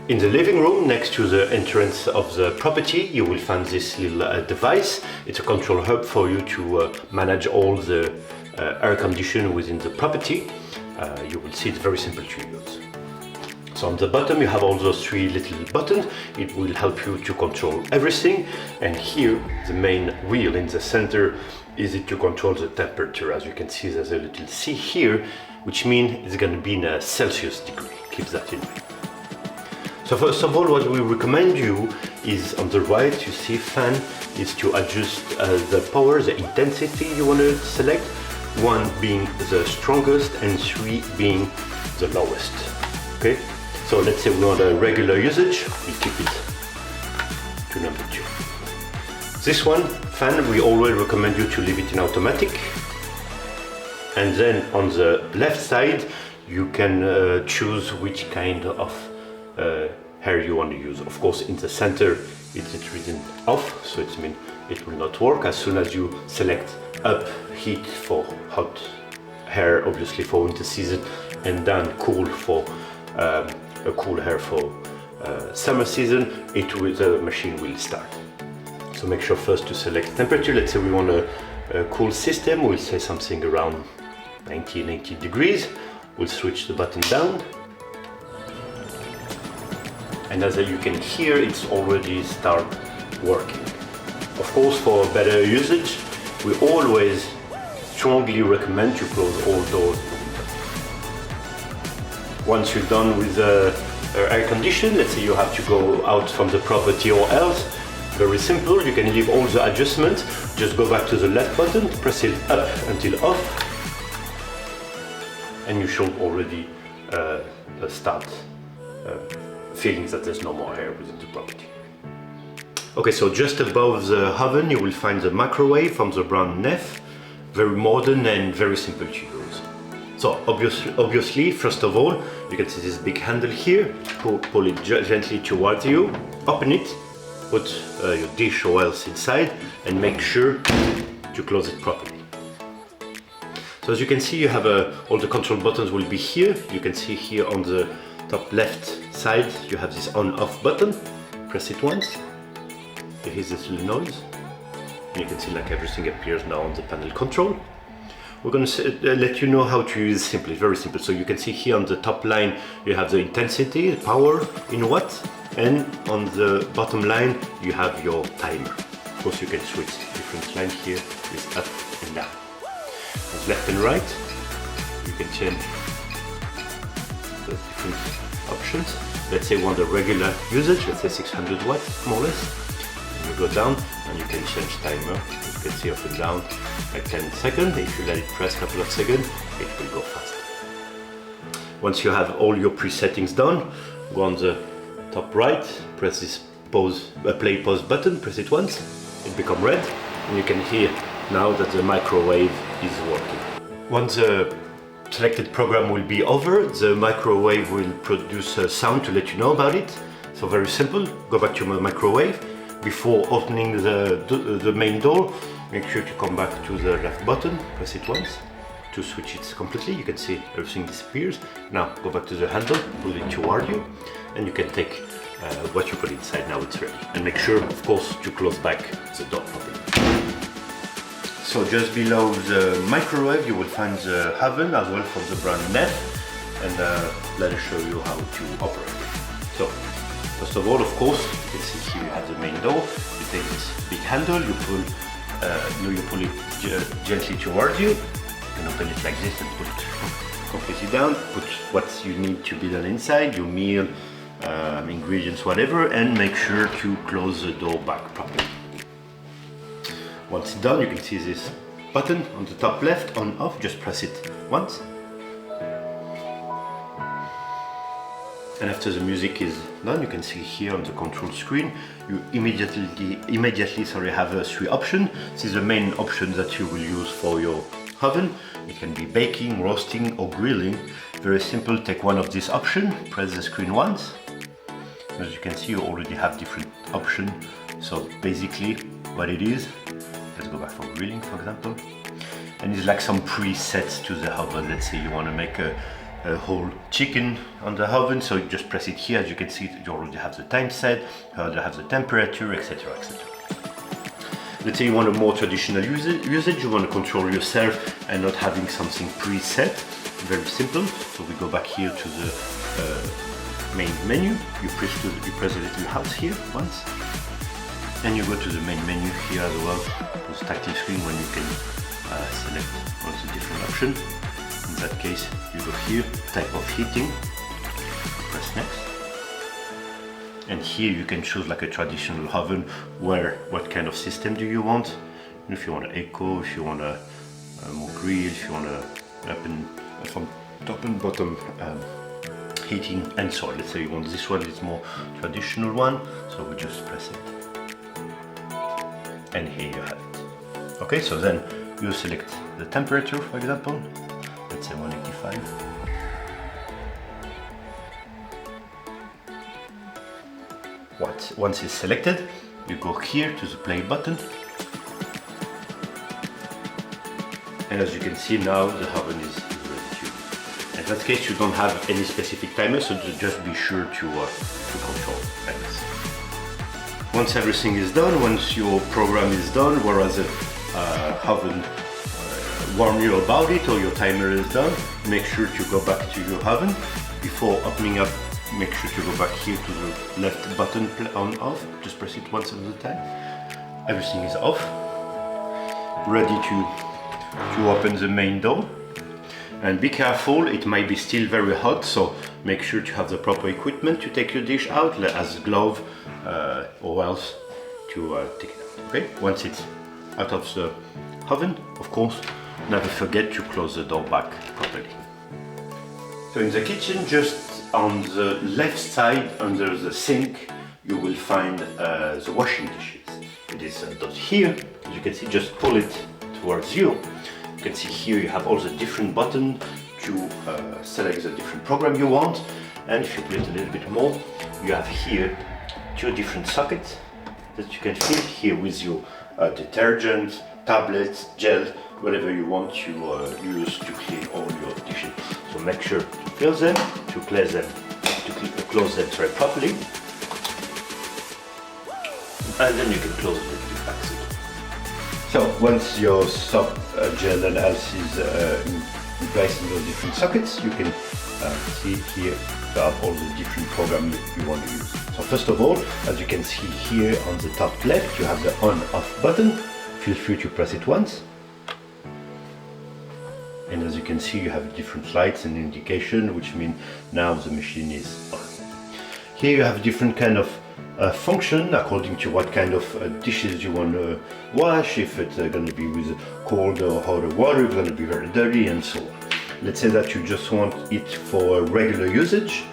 In the living room, next to the entrance of the property, you will find this little device. It's a control hub for you to manage all the air conditioning within the property. You will see it's very simple to use. So on the bottom you have all those three little buttons. It will help you to control everything. And here, the main wheel in the center is it to control the temperature. As you can see, there's a little C here, which means it's going to be in a Celsius degree. Keep that in mind. So first of all, what we recommend you is on the right, you see fan, is to adjust the power, the intensity you want to select. 1 being the strongest and 3 being the lowest. Okay? So let's say we want a regular usage, we keep it to number 2. This one, fan, we always recommend you to leave it in automatic. And then on the left side, you can choose which kind of hair you want to use. Of course, in the center it's written off, so it means it will not work. As soon as you select up, heat for hot hair, obviously for winter season, and down cool for a cool hair for summer season, the machine will start. So make sure first to select temperature. Let's say we want a cool system. We'll say something around 90 degrees. We'll switch the button down. And as you can hear, it's already start working. Of course, for better usage, we always strongly recommend to close all doors. Once you're done with the air condition, let's say you have to go out from the property or else, very simple, you can leave all the adjustments, just go back to the left button, press it up until off, and you should already start feeling that there's no more air within the property. Okay, so just above the oven you will find the microwave from the brand Neff. Very modern and very simple to use. So obviously, first of all, you can see this big handle here. Pull it gently towards you, open it, put your dish or else inside, and make sure to close it properly. So as you can see, you have all the control buttons will be here. You can see here on the top left side, you have this on-off button. Press it once. You hear this little noise. And you can see like everything appears now on the panel control. We're going to let you know how to use it simply, very simple. So you can see here on the top line, you have the intensity, the power in watts, and on the bottom line, you have your timer. Of course, you can switch different lines here with up and down. With left and right, you can change the different options. Let's say we want a regular usage, let's say 600 watts, more or less. You go down and you can change timer. You can see up and down like 10 seconds. If you let it press a couple of seconds, it will go faster. Once you have all your pre-settings done, go on the top right, press this play pause button, press it once, it becomes red, and you can hear now that the microwave is working. Once the selected program will be over, the microwave will produce a sound to let you know about it. So very simple, go back to the microwave. Before opening the main door, make sure to come back to the left button, press it once to switch it completely. You can see everything disappears. Now go back to the handle, pull it toward you, and you can take what you put inside. Now it's ready. And make sure, of course, to close back the door properly. So just below the microwave, you will find the oven as well from the brand Neff, and let us show you how to operate it. So, first of all, of course, you can see here you have the main door. You take this big handle, you pull it gently towards you. You can open it like this and put it completely down. Put what you need to be done inside, your meal, ingredients, whatever, and make sure to close the door back properly. Once it's done, you can see this button on the top left, on off. Just press it once. And after the music is done, you can see here on the control screen, you immediately have 3 options. This is the main option that you will use for your oven. It can be baking, roasting or grilling. Very simple, take one of these options, press the screen once. As you can see, you already have different options. So basically what it is, let's go back for grilling for example. And it's like some presets to the oven. Let's say you want to make a a whole chicken on the oven, so you just press it here. As you can see, you already have the time set, you already have the temperature, etc, etc. Let's say you want a more traditional usage, you want to control yourself and not having something preset. Very simple. So we go back here to the main menu. You press the little house here once, and you go to the main menu here as well, with tactile screen, when you can select all the different options. In that case, you go here, type of heating, press next. And here you can choose like a traditional oven, where what kind of system do you want. If you want an eco, if you want a more grill, if you want a open from top and bottom heating, and so on. Let's say you want this one, it's more traditional one, so we just press it. And here you have it. Okay, so then you select the temperature, for example, let's say 185. Once it's selected, you go here to the play button, and as you can see now the oven is ready to use. In that case, you don't have any specific timer, so just be sure to control like this. Once everything is done, once your program is done, whereas the oven warn you about it, or your timer is done, make sure to go back to your oven. Before opening up, make sure to go back here to the left button on off. Just press it once at a time. Everything is off. Ready to open the main door. And be careful, it might be still very hot, so make sure to have the proper equipment to take your dish out, as a glove or else to take it out. Okay? Once it's out of the oven, of course, never forget to close the door back properly. So in the kitchen, just on the left side under the sink, you will find the washing dishes. It is here. As you can see, just pull it towards you. You can see here you have all the different buttons to select the different program you want. And if you pull it a little bit more, you have here 2 different sockets that you can fill here with your detergent, tablets, gel, whatever you want to use to clean all your dishes. So make sure to fill them, to close them, very properly, and then you can close it with back. So once your soap, gel and else is in place in those different sockets, you can see here you have all the different programs you want to use. So first of all, as you can see here on the top left, you have the on-off button. Feel free to press it once. And as you can see, you have different lights and indication, which mean now the machine is on. Here you have different kind of function according to what kind of dishes you want to wash. If it's going to be with cold or hot water, it's going to be very dirty, and so on. Let's say that you just want it for regular usage,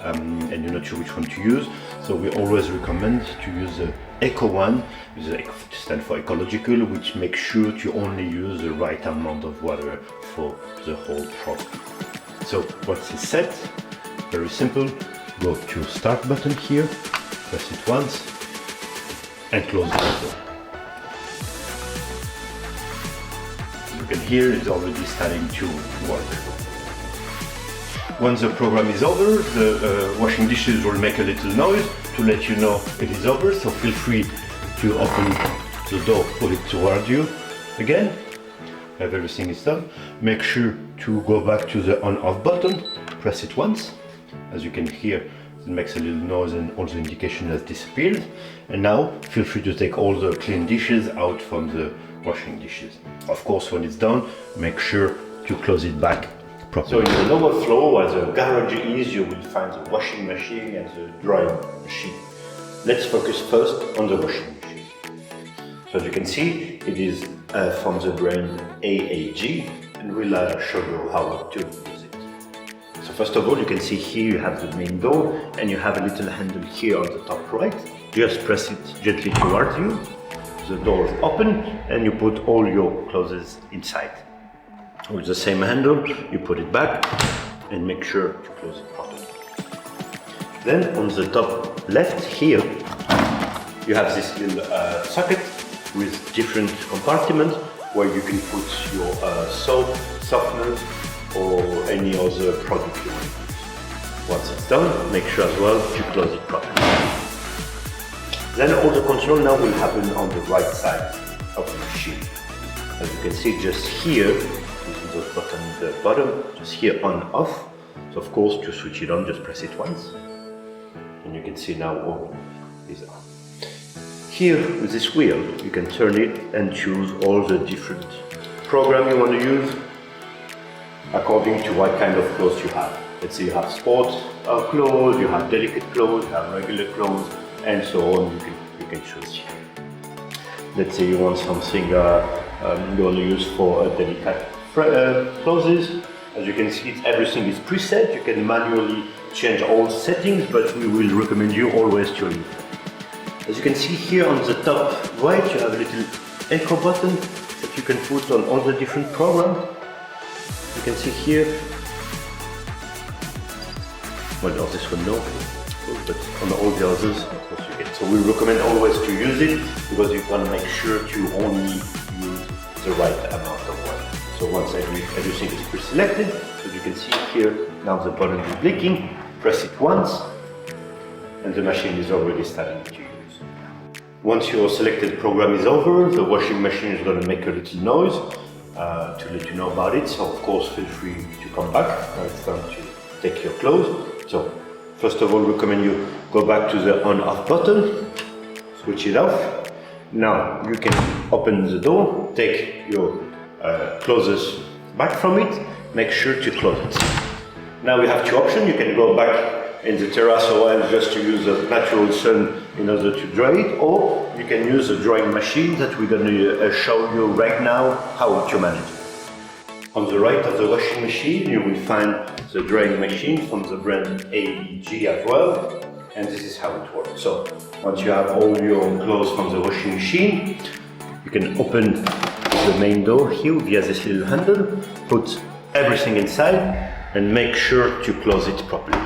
and you're not sure which one to use. So we always recommend to use the Eco one, the Eco stands for ecological, which makes sure to only use the right amount of water for the whole product. So once it's set, very simple, go to start button here, press it once, and close the door. You can hear it's already starting to work. Once the program is over, the washing dishes will make a little noise to let you know it is over, so feel free to open the door, pull it toward you again. If everything is done, make sure to go back to the on-off button, press it once. As you can hear, it makes a little noise and all the indication has disappeared. And now feel free to take all the clean dishes out from the washing dishes. Of course, when it's done, make sure to close it back properly. So in the lower floor, where the garage is, you will find the washing machine and the drying machine. Let's focus first on the washing machine. So as you can see, it is from the brand AAG, and we'll show you how to use it. So first of all, you can see here you have the main door, and you have a little handle here on the top right. Just press it gently towards you. The door is open, and you put all your clothes inside. With the same handle, you put it back and make sure to close it properly. Then on the top left here, you have this little socket with different compartments where you can put your soap, softeners, or any other product you want to use. Once it's done, make sure as well to close it properly. Then all the control now will happen on the right side of the machine. As you can see just here, the button at the bottom, just here on off. So of course to switch it on, just press it once. And you can see now all is on. Here with this wheel, you can turn it and choose all the different programs you want to use according to what kind of clothes you have. Let's say you have sports clothes, you have delicate clothes, you have regular clothes, and so on. You can choose here. Let's say you want something you want to use for delicate clothes. As you can see, everything is preset. You can manually change all settings, but we will recommend you always to leave. As you can see here on the top right, you have a little echo button that you can put on all the different programs. You can see here. Well, on this one no, but on all the others, of course you get. So we recommend always to use it because you want to make sure to only use the right amount of oil. So once everything is pre-selected, as you can see here, now the button is blinking. Press it once, and the machine is already starting to use. Once your selected program is over, the washing machine is going to make a little noise to let you know about it. So of course, feel free to come back when it's time to take your clothes. So first of all, recommend you go back to the on-off button, switch it off. Now you can open the door, take your clothes back from it, make sure to close it. Now we have two options. You can go back in the terrace oil just to use the natural sun in order to dry it, or you can use the drying machine that we're going to show you right now how to manage it. On the right of the washing machine, you will find the drying machine from the brand AEG as well, and this is how it works. So once you have all your clothes from the washing machine, you can open the main door here via this little handle, put everything inside, and make sure to close it properly.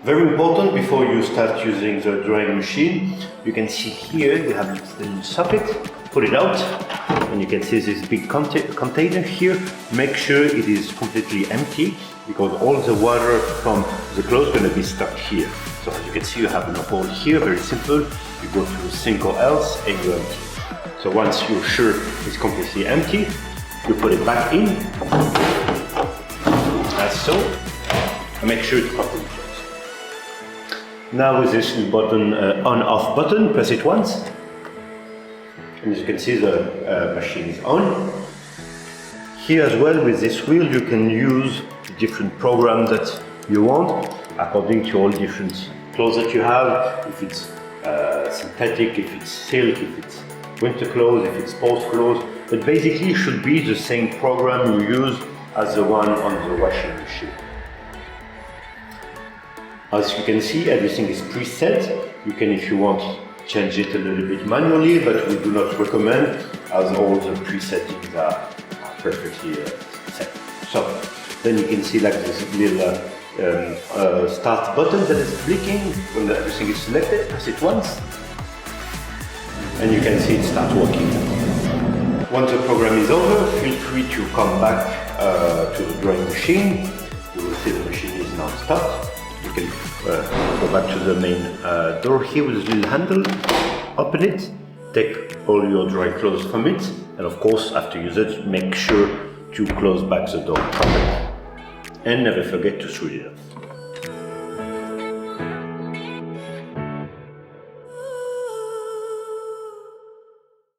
Very important, before you start using the drying machine, you can see here you have this little socket, put it out, and you can see this big container here. Make sure it is completely empty, because all the water from the clothes is going to be stuck here. So as you can see, you have an hole here, very simple. You go to a sink or else, and you empty. So once you're sure it's completely empty, you put it back in, as so, and make sure it's properly closed. Now with this button, on-off button, press it once, and as you can see the machine is on. Here as well with this wheel you can use the different programs that you want according to all different clothes that you have, if it's synthetic, if it's silk, if it's winter clothes, if it's sports clothes, but basically it should be the same program you use as the one on the washing machine. As you can see, everything is preset. You can, if you want, change it a little bit manually, but we do not recommend, as all the presettings are perfectly set. So then you can see like this little start button that is blinking when everything is selected. Press it once, and you can see it start working. Once the program is over, feel free to come back to the drying machine. You will see the machine is now stopped. You can go back to the main door here with this little handle, open it, take all your dry clothes from it, and of course after you use it, make sure to close back the door properly. And never forget to switch it off.